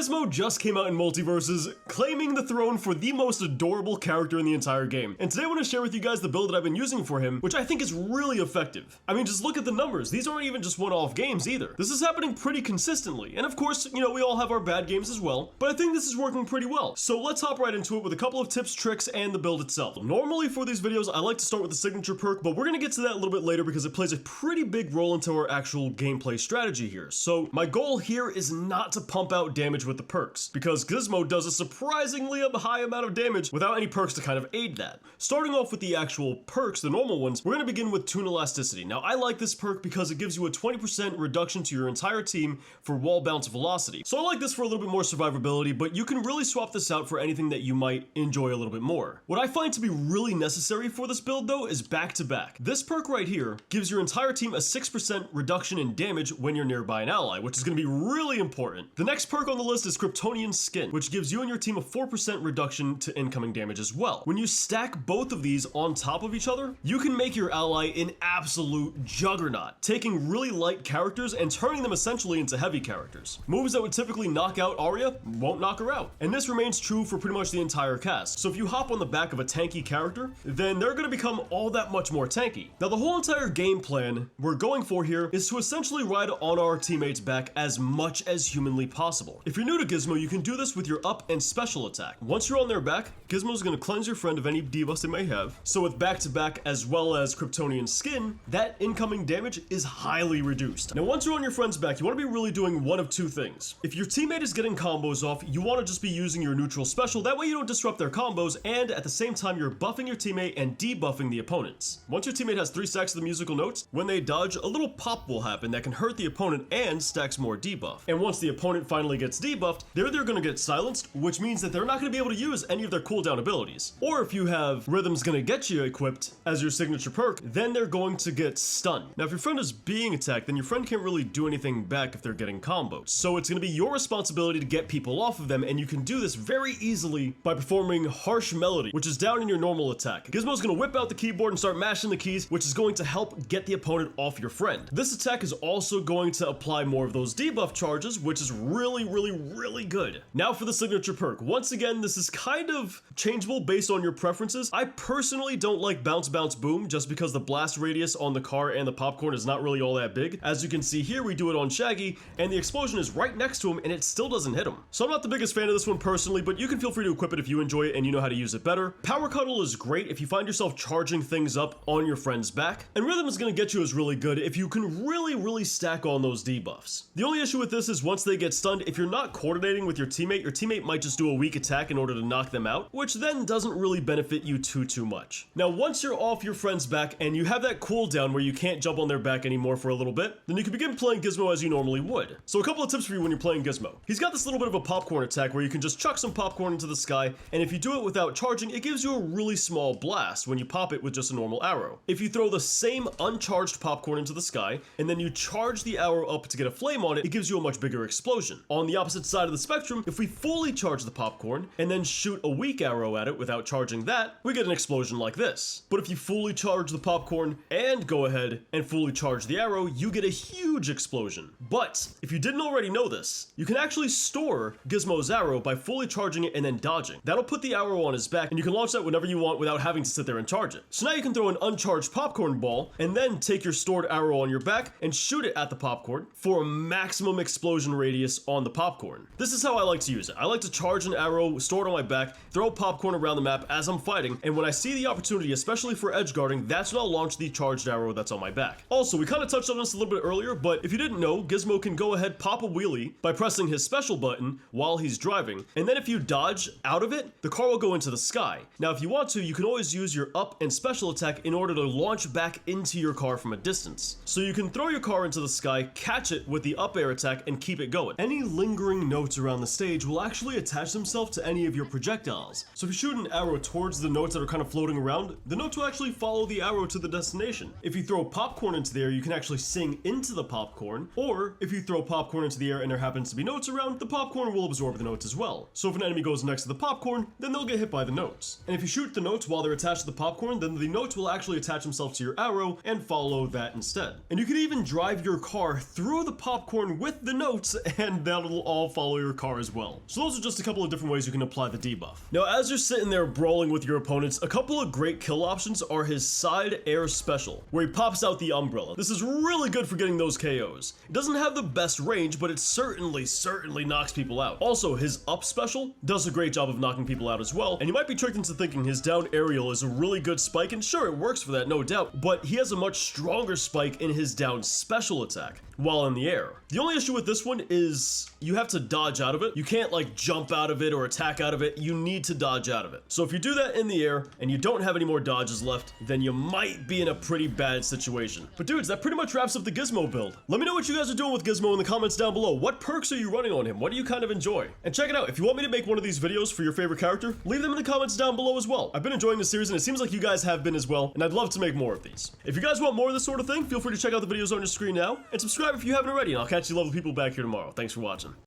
Gizmo just came out in MultiVersus, claiming the throne for the most adorable character in the entire game. And today I want to share with you guys the build that I've been using for him, which I think is really effective. I mean, just look at the numbers. These aren't even just one-off games either. This is happening pretty consistently. And of course, you know, we all have our bad games as well, but I think this is working pretty well. So let's hop right into it with a couple of tips, tricks, and the build itself. Normally for these videos, I like to start with the signature perk, but we're gonna get to that a little bit later because it plays a pretty big role into our actual gameplay strategy here. So my goal here is not to pump out damage with the perks, because Gizmo does a surprisingly high amount of damage without any perks to kind of aid that. Starting off with the actual perks, the normal ones, we're gonna begin with Toon Elasticity. Now I like this perk because it gives you a 20% reduction to your entire team for wall bounce velocity. So I like this for a little bit more survivability, but you can really swap this out for anything that you might enjoy a little bit more. What I find to be really necessary for this build though is back to back. This perk right here gives your entire team a 6% reduction in damage when you're nearby an ally, which is gonna be really important. The next perk on the list is Kryptonian Skin, which gives you and your team a 4% reduction to incoming damage as well. When you stack both of these on top of each other, you can make your ally an absolute juggernaut, taking really light characters and turning them essentially into heavy characters. Moves that would typically knock out Arya won't knock her out. And this remains true for pretty much the entire cast. So if you hop on the back of a tanky character, then they're gonna become all that much more tanky. Now the whole entire game plan we're going for here is to essentially ride on our teammates' back as much as humanly possible. If you're new to Gizmo, you can do this with your up and special attack. Once you're on their back, Gizmo's gonna cleanse your friend of any debuffs they may have. So with back to back as well as Kryptonian Skin, that incoming damage is highly reduced. Now once you're on your friend's back, you wanna be really doing one of two things. If your teammate is getting combos off, you wanna just be using your neutral special, that way you don't disrupt their combos, and at the same time you're buffing your teammate and debuffing the opponents. Once your teammate has 3 stacks of the musical notes, when they dodge, a little pop will happen that can hurt the opponent and stacks more debuff. And once the opponent finally gets debuffed, they're gonna get silenced, which means that they're not gonna be able to use any of their cooldown abilities. Or if you have Rhythm's Gonna Get You equipped as your signature perk, then they're going to get stunned. Now if your friend is being attacked, then your friend can't really do anything back if they're getting comboed. So it's gonna be your responsibility to get people off of them, and you can do this very easily by performing Harsh Melody, which is down in your normal attack. Gizmo's gonna whip out the keyboard and start mashing the keys, which is going to help get the opponent off your friend. This attack is also going to apply more of those debuff charges, which is really good. Now for the signature perk. Once again, this is kind of changeable based on your preferences. I personally don't like Bounce Bounce Boom just because the blast radius on the car and the popcorn is not really all that big. As you can see here, we do it on Shaggy, and the explosion is right next to him and it still doesn't hit him. So I'm not the biggest fan of this one personally, but you can feel free to equip it if you enjoy it and you know how to use it better. Power Cuddle is great if you find yourself charging things up on your friend's back, and Rhythm is gonna get you is really good if you can really stack on those debuffs. The only issue with this is once they get stunned, if you're not coordinating with your teammate might just do a weak attack in order to knock them out, which then doesn't really benefit you too much. Now once you're off your friend's back and you have that cooldown where you can't jump on their back anymore for a little bit, then you can begin playing Gizmo as you normally would. So a couple of tips for you when you're playing Gizmo. He's got this little bit of a popcorn attack where you can just chuck some popcorn into the sky, and if you do it without charging, it gives you a really small blast when you pop it with just a normal arrow. If you throw the same uncharged popcorn into the sky, and then you charge the arrow up to get a flame on it, it gives you a much bigger explosion. On the opposite side of the spectrum, if we fully charge the popcorn and then shoot a weak arrow at it without charging that, we get an explosion like this. But if you fully charge the popcorn and go ahead and fully charge the arrow, you get a huge explosion. But if you didn't already know this, you can actually store Gizmo's arrow by fully charging it and then dodging. That'll put the arrow on his back, and you can launch that whenever you want without having to sit there and charge it. So now you can throw an uncharged popcorn ball and then take your stored arrow on your back and shoot it at the popcorn for a maximum explosion radius on the popcorn. This is how I like to use it. I like to charge an arrow, store it on my back, throw popcorn around the map as I'm fighting, and when I see the opportunity, especially for edge guarding, that's when I'll launch the charged arrow that's on my back. Also, we kind of touched on this a little bit earlier, but if you didn't know, Gizmo can go ahead, pop a wheelie by pressing his special button while he's driving, and then if you dodge out of it, the car will go into the sky. Now, if you want to, you can always use your up and special attack in order to launch back into your car from a distance. So you can throw your car into the sky, catch it with the up air attack, and keep it going. Any lingering notes around the stage will actually attach themselves to any of your projectiles. So if you shoot an arrow towards the notes that are kind of floating around, the notes will actually follow the arrow to the destination. If you throw popcorn into the air, you can actually sing into the popcorn, or if you throw popcorn into the air and there happens to be notes around, the popcorn will absorb the notes as well. So if an enemy goes next to the popcorn, then they'll get hit by the notes. And if you shoot the notes while they're attached to the popcorn, then the notes will actually attach themselves to your arrow and follow that instead. And you can even drive your car through the popcorn with the notes, and that'll all follow your car as well. So those are just a couple of different ways you can apply the debuff. Now, as you're sitting there brawling with your opponents, a couple of great kill options are his side air special, where he pops out the umbrella. This is really good for getting those KOs. It doesn't have the best range, but it certainly knocks people out. Also, his up special does a great job of knocking people out as well, and you might be tricked into thinking his down aerial is a really good spike, and sure, it works for that, no doubt, but he has a much stronger spike in his down special attack while in the air. The only issue with this one is you have to dodge out of it. You can't like jump out of it or attack out of it. You need to dodge out of it. So if you do that in the air and you don't have any more dodges left, then you might be in a pretty bad situation. But dudes, that pretty much wraps up the Gizmo build. Let me know what you guys are doing with Gizmo in the comments down below. What perks are you running on him? What do you kind of enjoy? And check it out, if you want me to make one of these videos for your favorite character, leave them in the comments down below as well. I've been enjoying the series and it seems like you guys have been as well, and I'd love to make more of these. If you guys want more of this sort of thing, feel free to check out the videos on your screen now, and subscribe if you haven't already, and I'll catch you lovely people back here tomorrow. Thanks for watching.